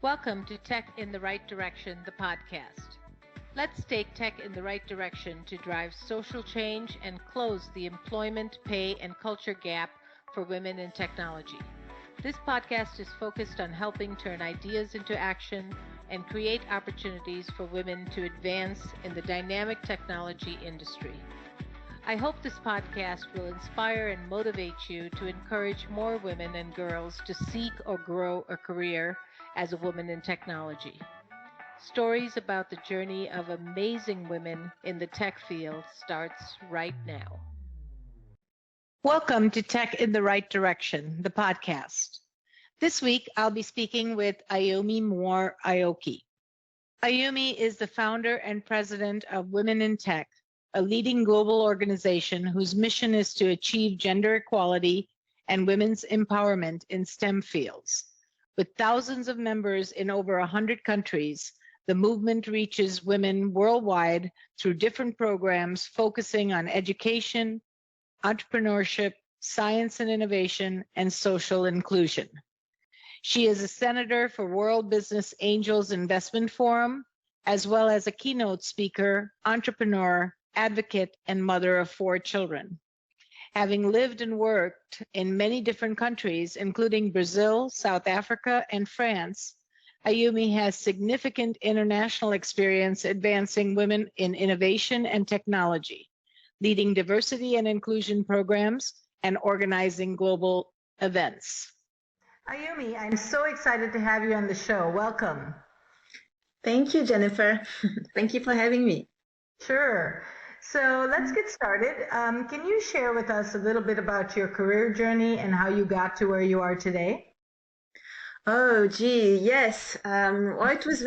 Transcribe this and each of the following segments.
Welcome to Tech in the Right Direction, the podcast. Let's take tech in the right direction to drive social change and close the employment, pay, and culture gap for women in technology. This podcast is focused on helping turn ideas into action and create opportunities for women to advance in the dynamic technology industry. I hope this podcast will inspire and motivate you to encourage more women and girls to seek or grow a career as a woman in technology. Stories about the journey of amazing women in the tech field starts right now. Welcome to Tech in the Right Direction, the podcast. This week, I'll be speaking with Ayumi Moore Aoki. Ayumi is the founder and president of Women in Tech, a leading global organization whose mission is to achieve gender equality and women's empowerment in STEM fields. With thousands of members in over 100 countries, the movement reaches women worldwide through different programs focusing on education, entrepreneurship, science and innovation, and social inclusion. She is a senator for World Business Angels Investment Forum, as well as a keynote speaker, entrepreneur, advocate, and mother of 4 children. Having lived and worked in many different countries, including Brazil, South Africa, and France, Ayumi has significant international experience advancing women in innovation and technology, leading diversity and inclusion programs, and organizing global events. Ayumi, I'm so excited to have you on the show. Welcome. Thank you, Jennifer. Thank you for having me. Sure. So let's get started. Can you share with us a little bit about your career journey and how you got to where you are today? Oh, gee, yes. Well, it was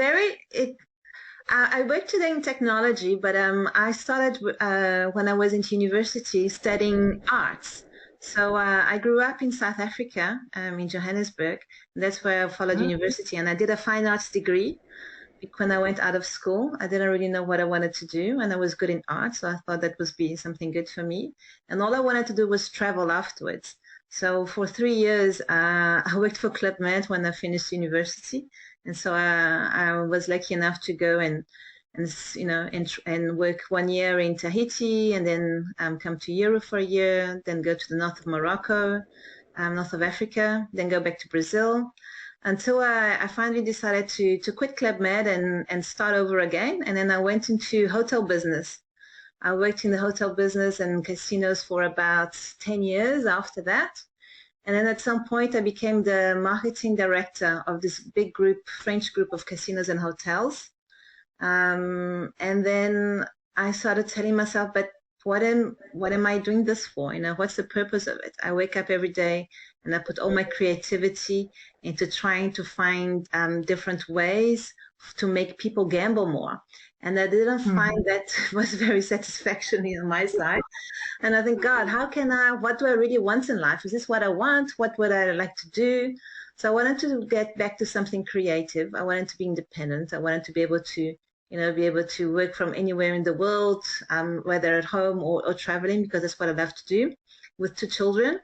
I work today in technology, but I started when I was in university studying arts. So I grew up in South Africa, in Johannesburg. That's where I followed university, and I did a fine arts degree. When I went out of school, I didn't really know what I wanted to do, and I was good in art, so I thought that would be something good for me. And all I wanted to do was travel afterwards. So for 3 years, I worked for Club Med when I finished university, and so I was lucky enough to go and work 1 year in Tahiti, and then come to Europe for a year, then go to the north of Morocco, north of Africa, then go back to Brazil, until I finally decided to quit Club Med and start over again. And then I went into hotel business. I worked in the hotel business and casinos for about 10 years after that. And then at some point I became the marketing director of this big group, French group of casinos and hotels. And then I started telling myself, but what am I doing this for? What's the purpose of it? I wake up every day and I put all my creativity into trying to find different ways to make people gamble more. And I didn't find that was very satisfactory on my side. And I think, God, what do I really want in life? Is this what I want? What would I like to do? So I wanted to get back to something creative. I wanted to be independent. I wanted to be able to work from anywhere in the world, whether at home or traveling, because that's what I love to do with 2 children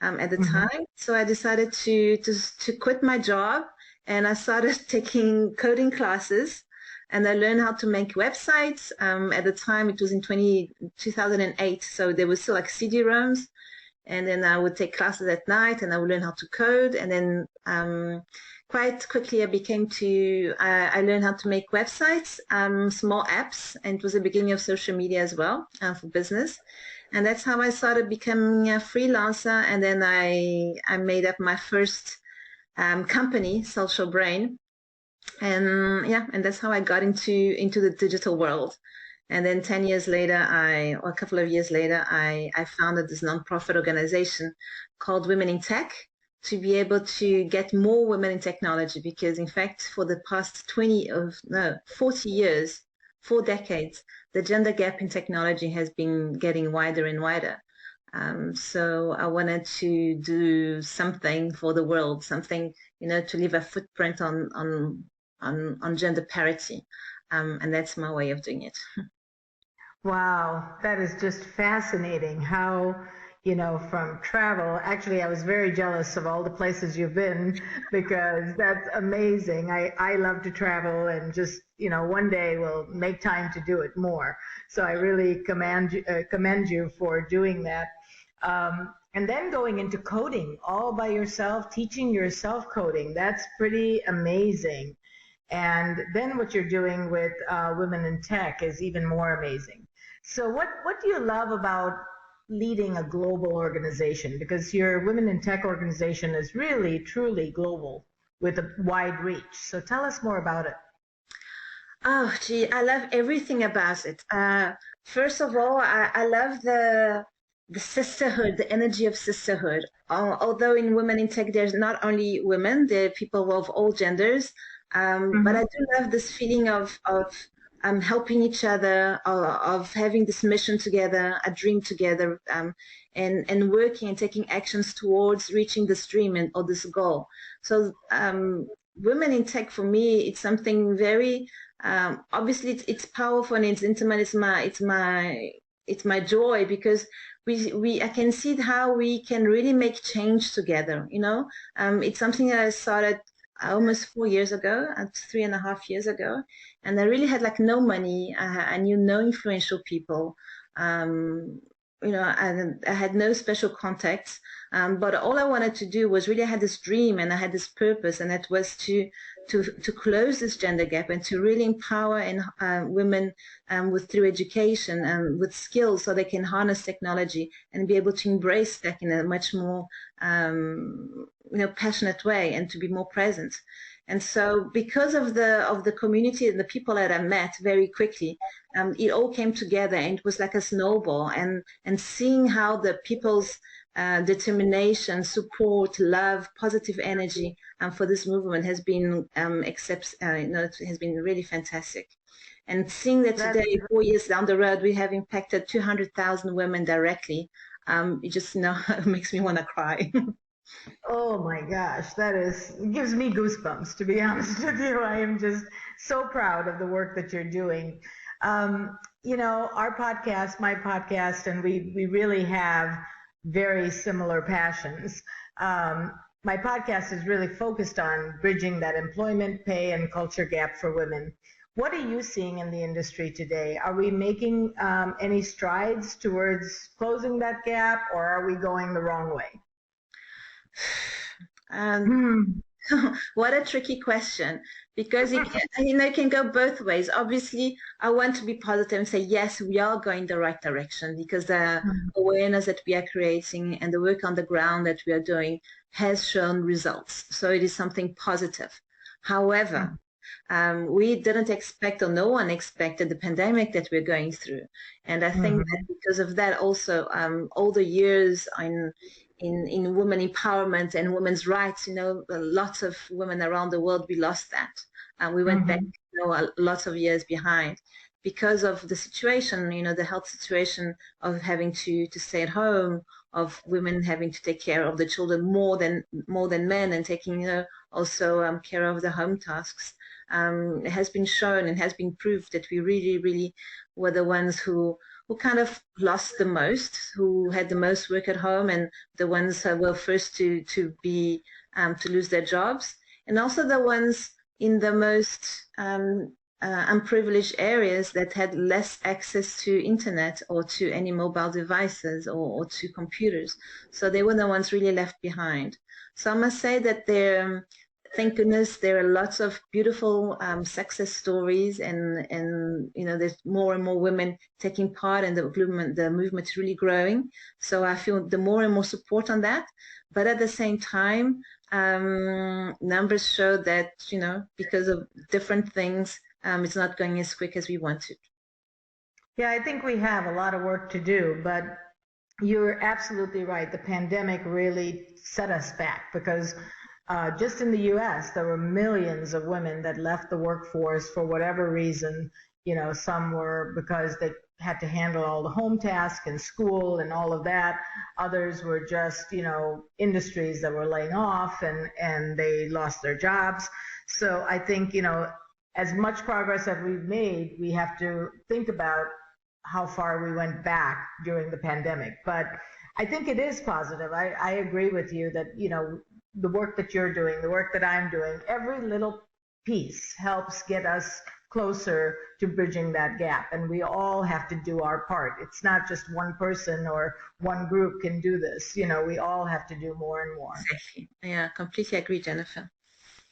at the time. So I decided to quit my job, and I started taking coding classes, and I learned how to make websites. At the time, it was in 2008, so there was still like CD-ROMs. And then I would take classes at night, and I would learn how to code. And then quite quickly, I learned how to make websites, small apps, and it was the beginning of social media as well for business. And that's how I started becoming a freelancer. And then I made up my first company, Social Brain. And that's how I got into the digital world. And then 10 years later, a couple of years later, I founded this nonprofit organization called Women in Tech to be able to get more women in technology. Because in fact, for the past 40 years, 4 decades, the gender gap in technology has been getting wider and wider. So I wanted to do something for the world, something, to leave a footprint on gender parity. And that's my way of doing it. Wow, that is just fascinating how, from travel. Actually, I was very jealous of all the places you've been because that's amazing. I love to travel and just, one day we'll make time to do it more. So I really commend you for doing that. And then going into coding all by yourself, teaching yourself coding, that's pretty amazing. And then what you're doing with Women in Tech is even more amazing. So what do you love about leading a global organization? Because your Women in Tech organization is really, truly global with a wide reach. So tell us more about it. Oh, gee, I love everything about it. First of all, I love the sisterhood, the energy of sisterhood. Although in Women in Tech, there's not only women, there are people of all genders. But I do love this feeling of helping each other, of having this mission together, a dream together, and working and taking actions towards reaching this dream or this goal. So Women in Tech, for me, it's something very obviously it's powerful and it's intimate. It's my joy because I can see how we can really make change together. It's something that I started almost 4 years ago, 3.5 years ago, and I really had like no money. I knew no influential people. I had no special contacts, but all I wanted to do was really, I had this dream and I had this purpose, and that was to close this gender gap and to really empower women through education and with skills so they can harness technology and be able to embrace tech in a much more passionate way and to be more present. And so because of the community and the people that I met very quickly, it all came together and it was like a snowball, and seeing how the people's determination, support, love, positive energy for this movement has been it has been really fantastic. And seeing that today, 4 years down the road, we have impacted 200,000 women directly, it just makes me want to cry. Oh my gosh, gives me goosebumps, to be honest with you. I am just so proud of the work that you're doing. Our podcast, my podcast, and we really have very similar passions. My podcast is really focused on bridging that employment, pay, and culture gap for women. What are you seeing in the industry today? Are we making any strides towards closing that gap, or are we going the wrong way? What a tricky question, because it can go both ways. Obviously, I want to be positive and say, yes, we are going the right direction, because the awareness that we are creating and the work on the ground that we are doing has shown results. So it is something positive. However, we didn't expect, or no one expected, the pandemic that we're going through. And I think that because of that also, all the years in women empowerment and women's rights, lots of women around the world, we lost that. We went back, lots of years behind because of the situation, the health situation of having to stay at home, of women having to take care of the children more than men, and taking, also care of the home tasks. It has been shown and has been proved that we really, really were the ones who kind of lost the most, who had the most work at home, and the ones who were first to lose their jobs, and also the ones in the most unprivileged areas that had less access to internet or to any mobile devices or to computers. So they were the ones really left behind. So I must say that thank goodness there are lots of beautiful success stories, and there's more and more women taking part, and the movement is really growing. So I feel the more and more support on that. But at the same time, numbers show that because of different things, it's not going as quick as we wanted. Yeah, I think we have a lot of work to do, but you're absolutely right. The pandemic really set us back, because just in the U.S., there were millions of women that left the workforce for whatever reason. Some were because they had to handle all the home tasks and school and all of that. Others were just, industries that were laying off and they lost their jobs. So I think, as much progress as we've made, we have to think about how far we went back during the pandemic. But I think it is positive. I agree with you that, the work that you're doing, the work that I'm doing, every little piece helps get us closer to bridging that gap. And we all have to do our part. It's not just one person or one group can do this. We all have to do more and more. Exactly. Yeah, completely agree, Jennifer.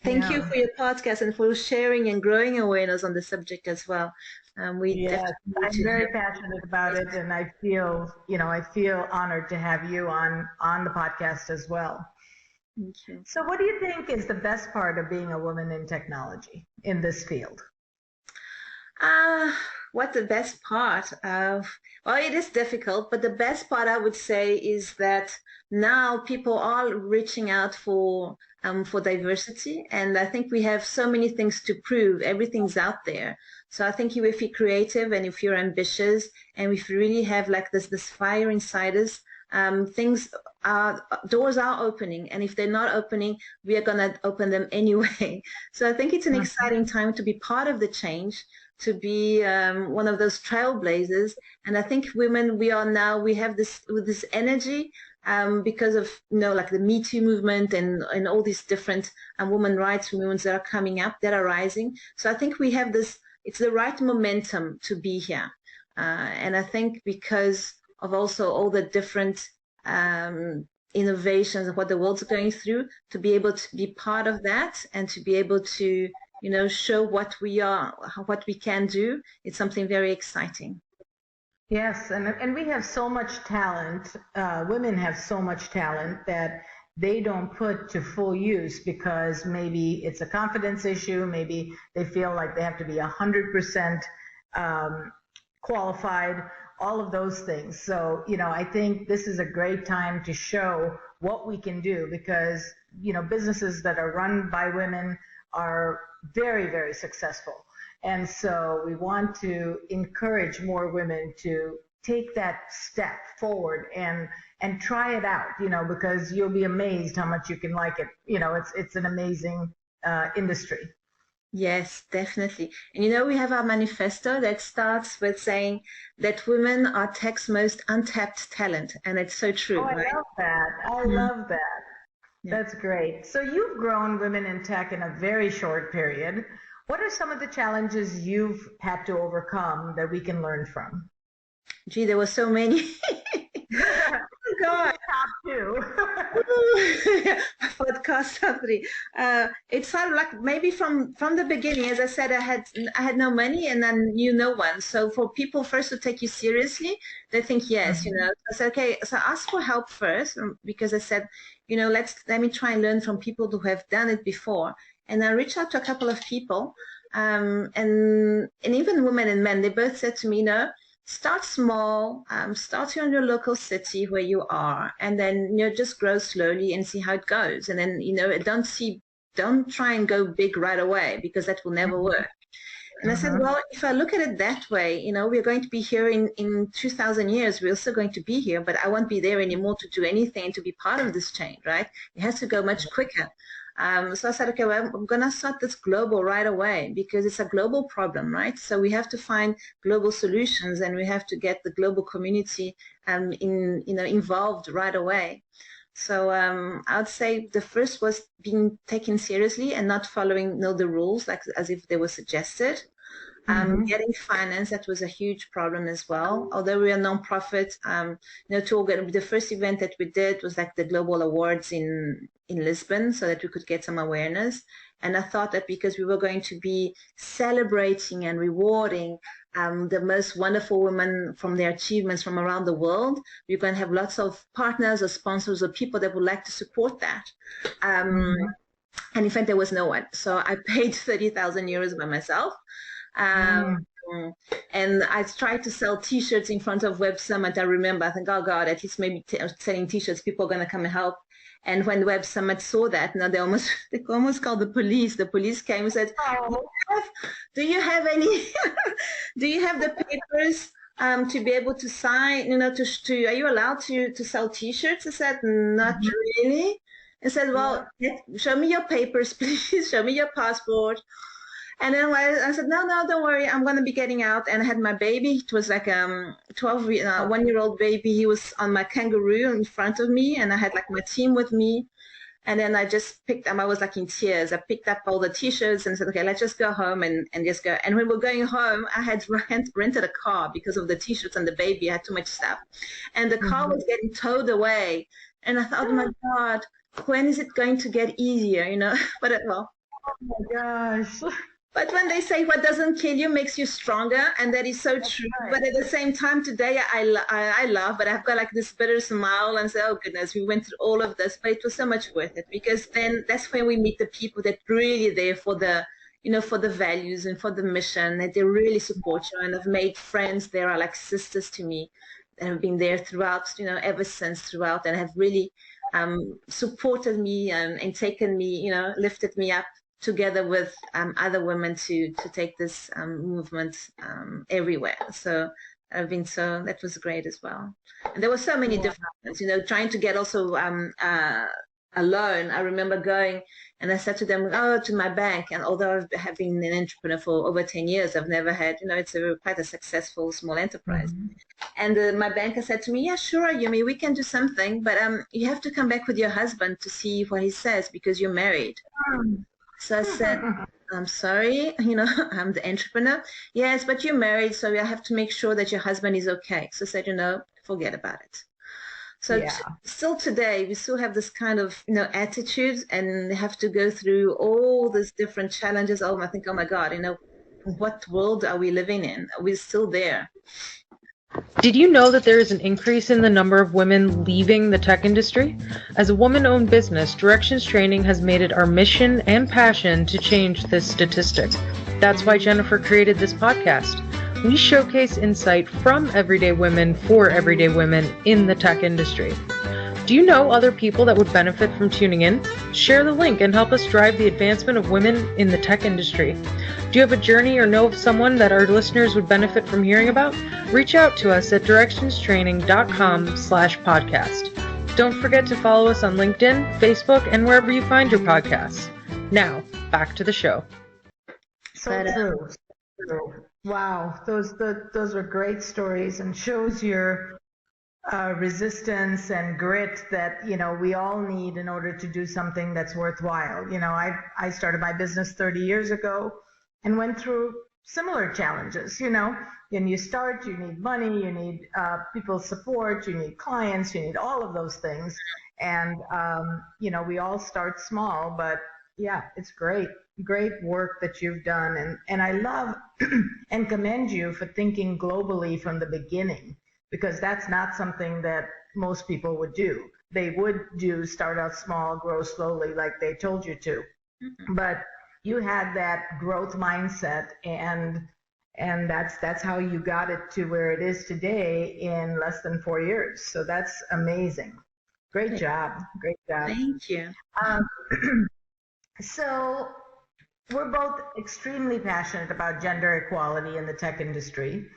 Thank you for your podcast and for sharing and growing awareness on the subject as well. I'm very passionate about it, and I feel honored to have you on the podcast as well. Thank you. So what do you think is the best part of being a woman in technology in this field? What's the best part? Well, it is difficult, but the best part I would say is that now people are reaching out for diversity, and I think we have so many things to prove. Everything's out there. So I think if you're creative and if you're ambitious and if you really have like this fire inside us, doors are opening, and if they're not opening, we are gonna open them anyway. So I think it's an exciting time to be part of the change, to be one of those trailblazers. And I think women, we have this energy because of like the Me Too movement and all these different women rights movements that are coming up, that are rising. So I think we have this. It's the right momentum to be here, and I think because of also all the different innovations of what the world's going through, to be able to be part of that and to be able to show what we are, what we can do. It's something very exciting. Yes, and we have so much talent. Women have so much talent that they don't put to full use because maybe it's a confidence issue. Maybe they feel like they have to be 100% qualified, all of those things. So, I think this is a great time to show what we can do because, businesses that are run by women are very, very successful. And so we want to encourage more women to take that step forward and try it out, because you'll be amazed how much you can like it. It's an amazing industry. Yes, definitely. And we have our manifesto that starts with saying that women are tech's most untapped talent. And it's so true. Oh, I right? love that. I love that. Yeah. That's great. So you've grown women in tech in a very short period. What are some of the challenges you've had to overcome that we can learn from? Gee, there were so many. Oh, God. Top two. Podcast top three. It started like maybe from the beginning. As I said, I had no money and then knew no one. So for people first to take you seriously, they think yes. I said okay. So I asked for help first because I said, let me try and learn from people who have done it before. And I reached out to a couple of people, and even women and men. They both said to me, start small, start here in your local city where you are, and then just grow slowly and see how it goes. And then don't try and go big right away because that will never work. And I said, well, if I look at it that way, we're going to be here in 2,000 years. We're still going to be here, but I won't be there anymore to do anything, to be part of this change, right? It has to go much quicker. So I said, okay, well, I'm going to start this global right away because it's a global problem, right? So we have to find global solutions and we have to get the global community involved right away. So I would say the first was being taken seriously and not following the rules like as if they were suggested. Getting finance, that was a huge problem as well. Although we are a non-profit, the first event that we did was like the Global Awards in Lisbon so that we could get some awareness. And I thought that because we were going to be celebrating and rewarding the most wonderful women from their achievements from around the world, we're going to have lots of partners or sponsors or people that would like to support that. And in fact, there was no one. So I paid 30,000 euros by myself. And I tried to sell T-shirts in front of Web Summit. I remember, I think, oh God, at least maybe selling T-shirts, people are going to come and help. And when Web Summit saw that, they almost called the police. The police came and said, do you have any, do you have the papers to be able to sign, are you allowed to sell T-shirts? I said, not really. I said, well, show me your papers, please. Show me your passport. And then I said, no, don't worry, I'm going to be getting out. And I had my baby. It was like 1-year-old baby. He was on my kangaroo in front of me, and I had like my team with me. And then I just picked up, I was like in tears. I picked up all the t-shirts and said, okay, let's just go home and just go. And when we were going home, I had rented a car because of the t-shirts and the baby. I had too much stuff. And the car was getting towed away. And I thought, oh my God, when is it going to get easier, you know? But well. Oh my gosh. But when they say what doesn't kill you makes you stronger, and that is so true. Right. But at the same time, today I laugh, but I've got like this bitter smile and say, oh goodness, we went through all of this, but it was so much worth it, because then that's when we meet the people that really are there for the, you know, for the values and for the mission, that they really support you. And I've made friends. They are like sisters to me, and have been there throughout, you know, ever since throughout, and have really supported me and taken me, you know, lifted me up together with other women to take this movement everywhere. So that was great as well. And there were so many different ones, you know, trying to get also a loan. I remember going and I said to them, oh, to my bank. And although I have been an entrepreneur for over 10 years, I've never had, you know, it's quite a successful small enterprise. And my banker said to me, yeah, sure, Ayumi, we can do something, but you have to come back with your husband to see what he says, because you're married. So I said, I'm sorry, you know, I'm the entrepreneur. Yes, but you're married, so I have to make sure that your husband is okay. So I said, you know, forget about it. So still today, we still have this kind of, you know, attitude, and have to go through all these different challenges. Oh, I think, oh my God, you know, what world are we living in? We're still there. Did you know that there is an increase in the number of women leaving the tech industry? As a woman-owned business, Directions Training has made it our mission and passion to change this statistic. That's why Jennifer created this podcast. We showcase insight from everyday women for everyday women in the tech industry. Do you know other people that would benefit from tuning in? Share the link and help us drive the advancement of women in the tech industry. Do you have a journey or know of someone that our listeners would benefit from hearing about? Reach out to us at directionstraining.com/podcast. Don't forget to follow us on LinkedIn, Facebook, and wherever you find your podcasts. Now, back to the show. So true. Wow, those were great stories, and shows your resistance and grit that, you know, we all need in order to do something that's worthwhile. You know, I started my business 30 years ago and went through similar challenges. You know, when you start, you need money, you need people's support, you need clients, you need all of those things. And, you know, we all start small, but yeah, it's great work that you've done. And I love and commend you for thinking globally from the beginning, because that's not something that most people would do. They would start out small, grow slowly like they told you to. But you had that growth mindset, and that's how you got it to where it is today in less than 4 years. So that's amazing. Great job. Thank you. So we're both extremely passionate about gender equality in the tech industry.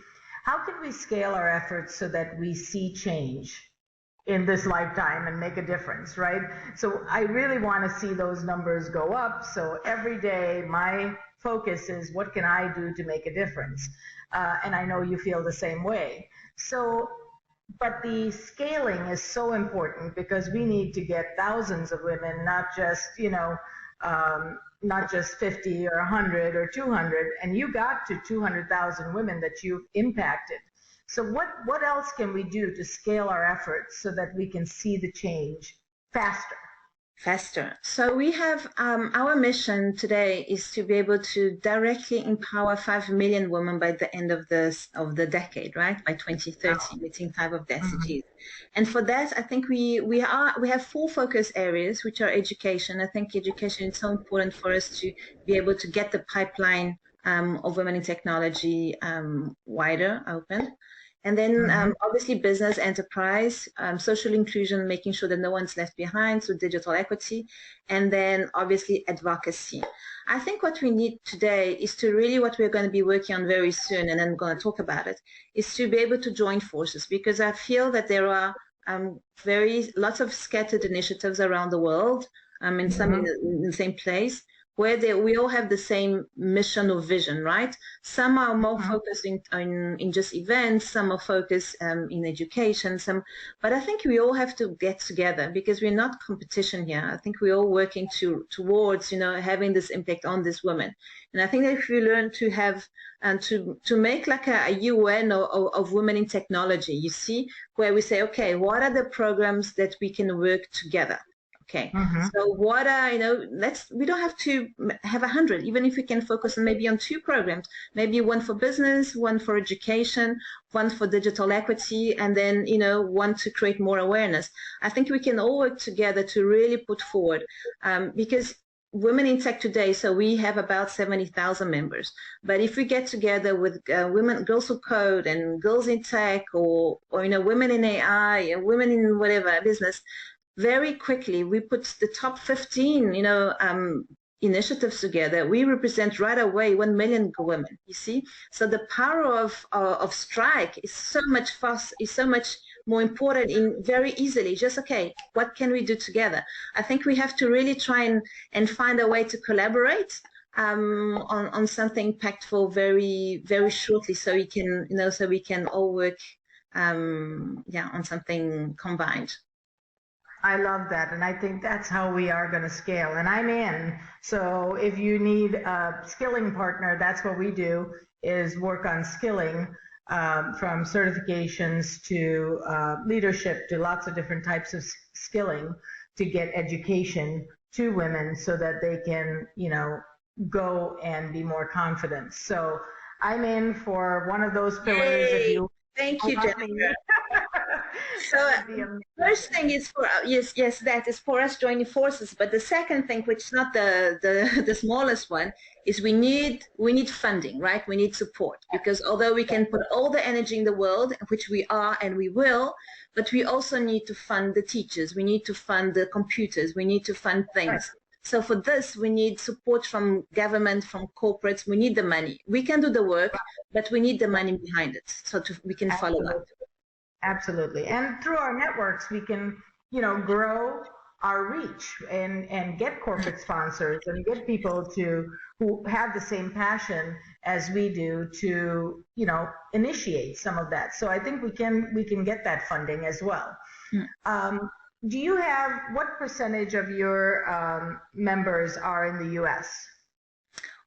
How can we scale our efforts so that we see change in this lifetime and make a difference, right? So I really want to see those numbers go up. So every day my focus is, what can I do to make a difference? And I know you feel the same way. So, but the scaling is so important, because we need to get thousands of women, not just, you know, not just 50 or 100 or 200, and you got to 200,000 women that you've impacted. So what else can we do to scale our efforts so that we can see the change faster? So we have our mission today is to be able to directly empower 5 million women by the end of the decade, right? By 2030, meeting 5 of the SDGs. And for that, I think we have 4 focus areas, which are education. I think education is so important for us to be able to get the pipeline of women in technology wider, open. And then obviously business, enterprise, social inclusion, making sure that no one's left behind, so digital equity, and then obviously advocacy. I think what we need today is to really, what we're going to be working on very soon, and I'm going to talk about it, is to be able to join forces, because I feel that there are lots of scattered initiatives around the world, and some in the same place. where we all have the same mission or vision, right? Some are more focused in just events, some are focused in education, but I think we all have to get together because we're not competition here. I think we're all working towards, having this impact on these women. And I think that if we learn to have and to make like a UN of women in technology, you see, where we say, okay, what are the programs that we can work together? Okay, so what are, we don't have to have 100, even if we can focus maybe on 2 programs, maybe one for business, one for education, one for digital equity, and then, one to create more awareness. I think we can all work together to really put forward, because women in tech today, so we have about 70,000 members. But if we get together with girls who code and girls in tech or women in AI and women in whatever business, very quickly we put the top 15, initiatives together. We represent right away 1 million women, you see? So the power of strike is so much more important in very easily, just, okay, what can we do together? I think we have to really try and find a way to collaborate on something impactful very, very shortly, so we can all work on something combined. I love that, and I think that's how we are going to scale, and I'm in. So if you need a skilling partner, that's what we do, is work on skilling, from certifications to leadership to lots of different types of skilling to get education to women so that they can, go and be more confident. So I'm in for one of those pillars. If you thank you, Jennifer. So first thing is for that is for us joining forces. But the second thing, which is not the smallest one, is we need funding, right? We need support, because although we can put all the energy in the world, which we are and we will, but we also need to fund the teachers. We need to fund the computers. We need to fund things. So for this, we need support from government, from corporates. We need the money. We can do the work, but we need the money behind it, so we can follow up. Absolutely. And through our networks, we can, grow our reach and get corporate sponsors and get people who have the same passion as we do to, initiate some of that. So I think we can get that funding as well. Do you have, what percentage of your members are in the U.S.?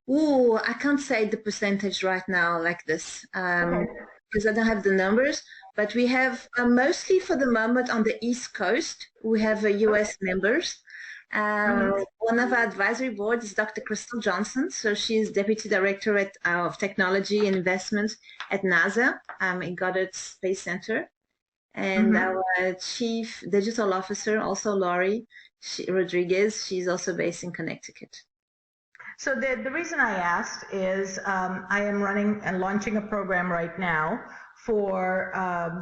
Ooh, I can't say the percentage right now like this, because I don't have the numbers. But we have mostly for the moment on the East Coast, we have US members. One of our advisory boards is Dr. Crystal Johnson. So she's Deputy Director of Technology and Investment at NASA in Goddard Space Center. And our Chief Digital Officer, also Laurie Rodriguez, she's also based in Connecticut. So the reason I asked is I am running and launching a program right now for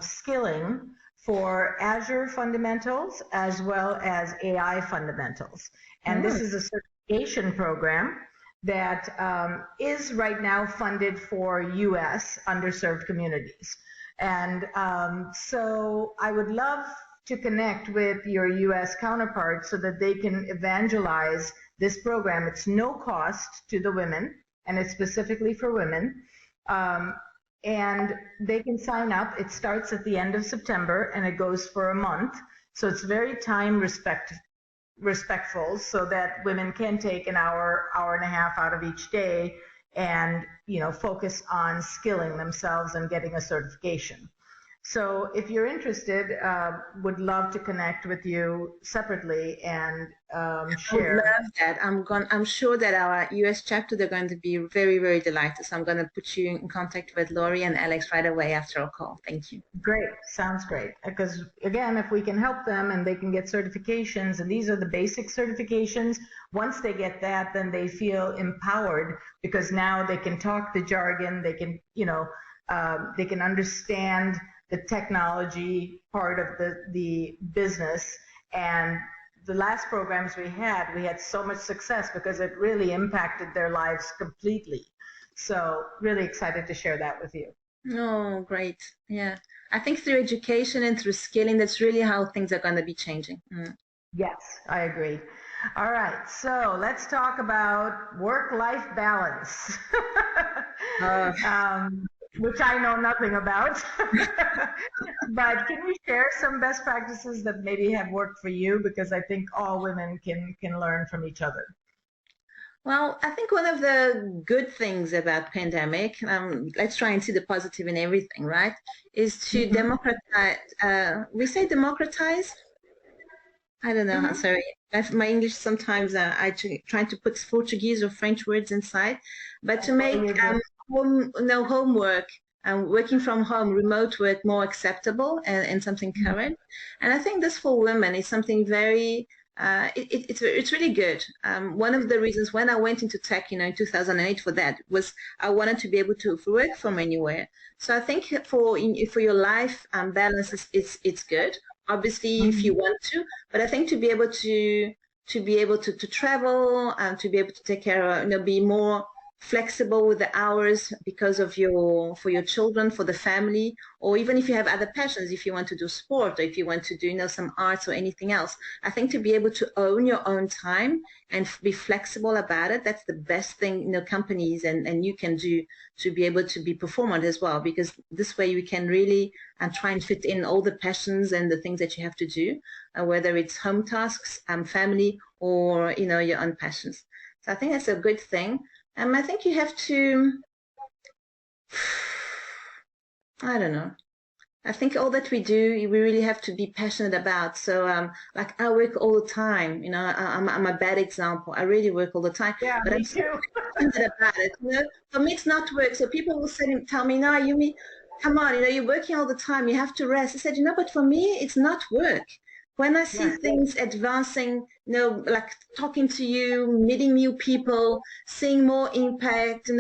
skilling for Azure fundamentals as well as AI fundamentals. And this is a certification program that is right now funded for U.S. underserved communities. And so I would love to connect with your U.S. counterparts so that they can evangelize this program. It's no cost to the women, and it's specifically for women. And they can sign up. It starts at the end of September, and it goes for a month. So it's very time respectful, so that women can take an hour, hour and a half out of each day and focus on skilling themselves and getting a certification. So if you're interested, would love to connect with you separately and share. I love that. I'm sure that our US chapter, they're going to be very, very delighted. So I'm going to put you in contact with Laurie and Alex right away after our call. Thank you. Great. Sounds great. Because again, if we can help them and they can get certifications, and these are the basic certifications, once they get that, then they feel empowered, because now they can talk the jargon, they can, they can understand the technology part of the business. And the last programs we had so much success because it really impacted their lives completely. So really excited to share that with you. Oh, great. Yeah. I think through education and through skilling, that's really how things are going to be changing. Yes, I agree. All right, so let's talk about work-life balance, which I know nothing about. But can you share some best practices that maybe have worked for you? Because I think all women can learn from each other. Well, I think one of the good things about pandemic, let's try and see the positive in everything, right? Is to democratize. We say democratize. I don't know. Sorry, my English sometimes trying to put Portuguese or French words inside, but to make homework and working from home, remote work more acceptable and something current. And I think this for women is something very. It's really good. One of the reasons when I went into tech, in 2008 for that was I wanted to be able to work from anywhere. So I think for your life balance, it's good. Obviously, if you want to, but I think to be able to travel and to be able to take care of, be more flexible with the hours because of for your children, for the family, or even if you have other passions, if you want to do sport or if you want to do, some arts or anything else. I think to be able to own your own time and be flexible about it, that's the best thing, companies and you can do to be able to be performant as well, because this way you can really try and fit in all the passions and the things that you have to do, whether it's home tasks, family, or, your own passions. So I think that's a good thing. I think you have to, I don't know. I think all that we do, we really have to be passionate about. So, like I work all the time. I'm a bad example. I really work all the time. Yeah, but me I'm too. so passionate about it. For me, it's not work. So people will tell me, "No, Ayumi, come on. You're working all the time. You have to rest." I said, but for me, it's not work. When I see things advancing, like talking to you, meeting new people, seeing more impact,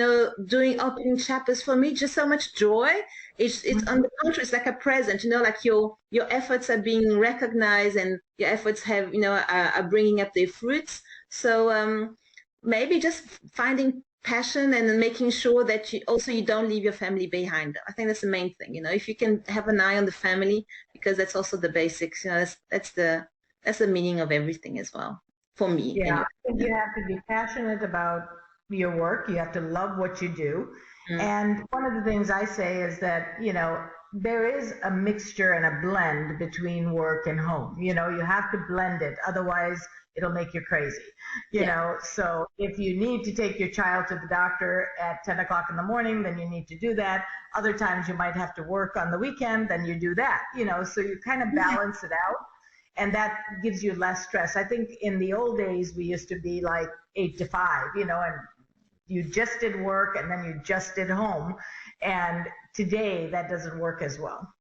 doing opening chapters, for me, just so much joy. It's on the contrary, it's like a present, like your efforts are being recognized and your efforts have, are bringing up their fruits. So maybe just finding passion and then making sure that you don't leave your family behind. I think that's the main thing. If you can have an eye on the family, because that's also the basics. That's the meaning of everything as well for me. Yeah, anyway. You have to be passionate about your work. You have to love what you do. And one of the things I say is that, there is a mixture and a blend between work and home. You have to blend it. Otherwise, it'll make you crazy, you know. So if you need to take your child to the doctor at 10 o'clock in the morning, then you need to do that. Other times you might have to work on the weekend, then you do that, so you kind of balance it out. And that gives you less stress. I think in the old days, we used to be like 8 to 5, and you just did work and then you just did home. And today that doesn't work as well.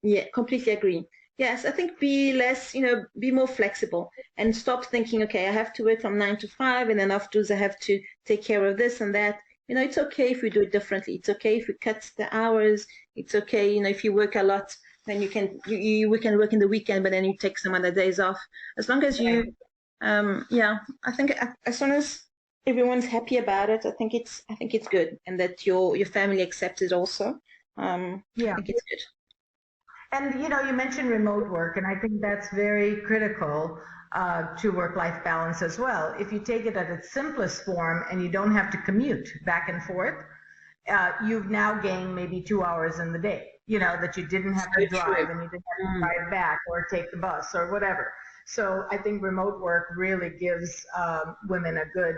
Yeah, completely agree. Yes, I think be less, be more flexible and stop thinking, okay, I have to work from 9 to 5 and then afterwards I have to take care of this and that. It's okay if we do it differently. It's okay if we cut the hours. It's okay, if you work a lot, then we can work in the weekend, but then you take some other days off. As long as you, I think as long as everyone's happy about it, I think it's good, and that your family accepts it also. I think it's good. And you mentioned remote work, and I think that's very critical to work-life balance as well. If you take it at its simplest form and you don't have to commute back and forth, you've now gained maybe 2 hours in the day. That you didn't have to drive and you didn't have to drive back or take the bus or whatever. So I think remote work really gives women a good,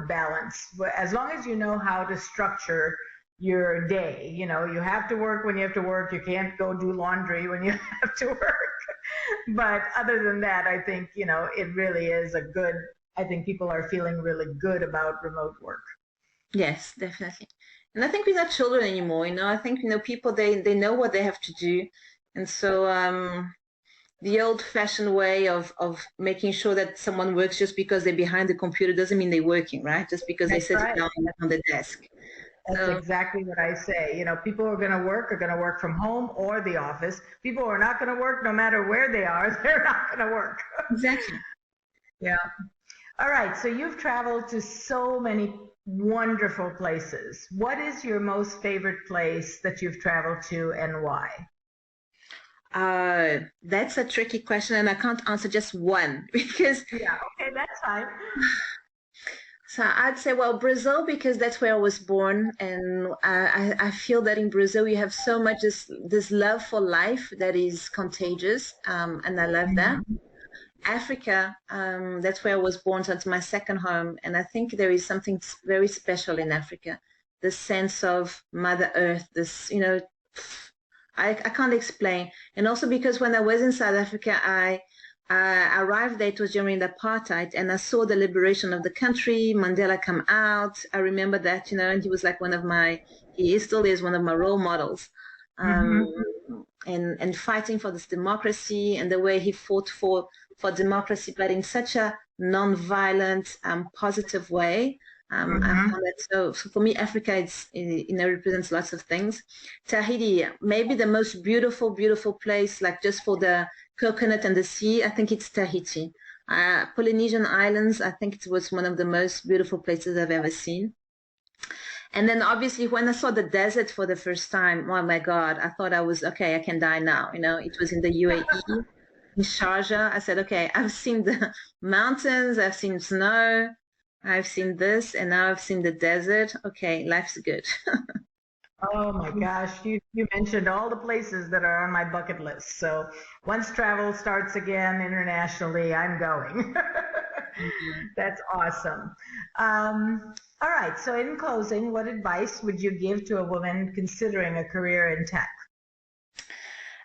balance. As long as you know how to structure your day, you have to work when you have to work. You can't go do laundry when you have to work. But other than that, I think, it really is I think people are feeling really good about remote work. Yes, definitely. And I think we're not children anymore, I think, people, they know what they have to do. And so the old-fashioned way of making sure that someone works just because they're behind the computer doesn't mean they're working, right? Just because they sit down on the desk. That's exactly what I say. People who are going to work from home or the office. People who are not going to work, no matter where they are, they're not going to work. Exactly. Yeah. All right. So you've traveled to so many wonderful places. What is your most favorite place that you've traveled to and why? That's a tricky question, and I can't answer just one because. Yeah, okay, that's fine. So I'd say, well, Brazil, because that's where I was born. And I feel that in Brazil, you have so much this love for life that is contagious. And I love that. Africa, that's where I was born. So it's my second home. And I think there is something very special in Africa. The sense of Mother Earth, I can't explain. And also because when I was in South Africa, I arrived there, it was during the apartheid, and I saw the liberation of the country, Mandela come out. I remember that, and he was like he still is one of my role models. And fighting for this democracy and the way he fought for democracy, but in such a non-violent, positive way. I found that so for me, Africa, represents lots of things. Tahiti, maybe the most beautiful place, like just for the coconut and the sea, I think it's Tahiti. Polynesian Islands, I think it was one of the most beautiful places I've ever seen. And then obviously when I saw the desert for the first time, oh my God, I thought I was, okay, I can die now. It was in the UAE, in Sharjah. I said, okay, I've seen the mountains, I've seen snow, I've seen this, and now I've seen the desert. Okay, life's good. Oh my gosh, you mentioned all the places that are on my bucket list. So once travel starts again internationally, I'm going. That's awesome. All right, so in closing, what advice would you give to a woman considering a career in tech?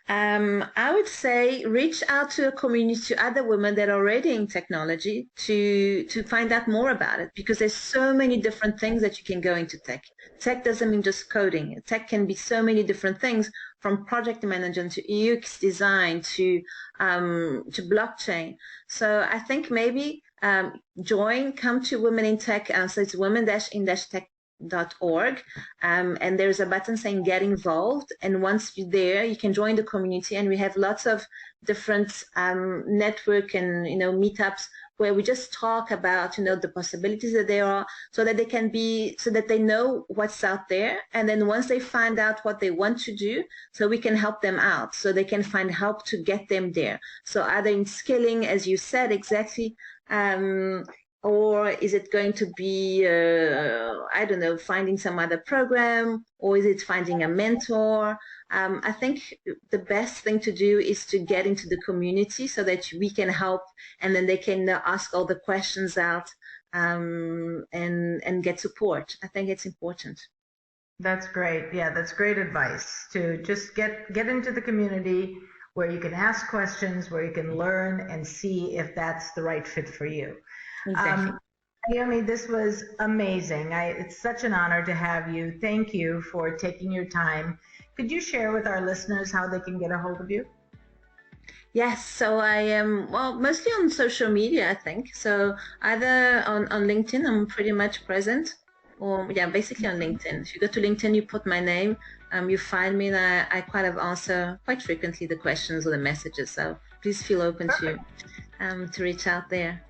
I would say reach out to a community, to other women that are already in technology to find out more about it, because there's so many different things that you can go into tech. Tech doesn't mean just coding. Tech can be so many different things, from project management to UX design to blockchain. So I think maybe come to Women in Tech. So it's women-in-tech.org, and there's a button saying get involved, and once you're there you can join the community, and we have lots of different network and meetups where we just talk about the possibilities that there are, so that they know what's out there, and then once they find out what they want to do, so we can help them out, so they can find help to get them there. So either in skilling, as you said, exactly, or is it going to be, finding some other program, or is it finding a mentor? I think the best thing to do is to get into the community so that we can help, and then they can ask all the questions out and get support. I think it's important. That's great. Yeah, that's great advice, to just get into the community where you can ask questions, where you can learn and see if that's the right fit for you. Exactly. Ayumi, this was amazing. It's such an honor to have you. Thank you for taking your time. Could you share with our listeners how they can get a hold of you? Yes, so I am, mostly on social media, I think. So either on LinkedIn, I'm pretty much present, or basically on LinkedIn. If you go to LinkedIn, you put my name, you find me, and I kind of answer quite frequently the questions or the messages. So please feel open to reach out there.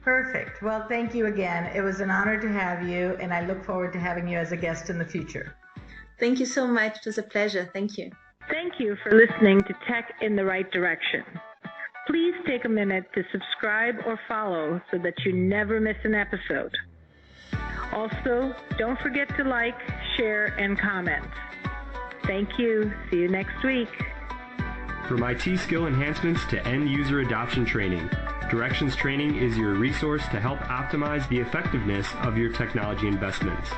Perfect. Well, thank you again. It was an honor to have you, and I look forward to having you as a guest in the future. Thank you so much. It was a pleasure. Thank you. Thank you for listening to Tech in the Right Direction. Please take a minute to subscribe or follow so that you never miss an episode. Also, don't forget to like, share, and comment. Thank you. See you next week. From IT skill enhancements to end-user adoption training, Directions Training is your resource to help optimize the effectiveness of your technology investments.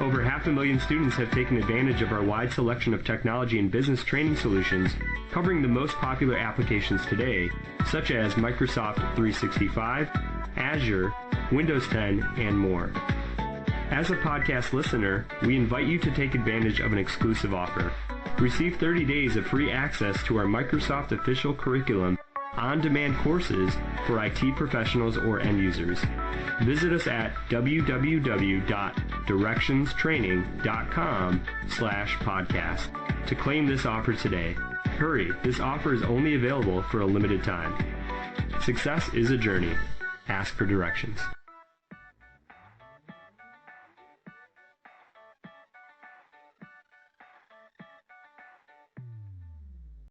Over 500,000 students have taken advantage of our wide selection of technology and business training solutions, covering the most popular applications today, such as Microsoft 365, Azure, Windows 10, and more. As a podcast listener, we invite you to take advantage of an exclusive offer. Receive 30 days of free access to our Microsoft official curriculum, on-demand courses for IT professionals or end users. Visit us at www.directionstraining.com/podcast to claim this offer today. Hurry, this offer is only available for a limited time. Success is a journey. Ask for directions.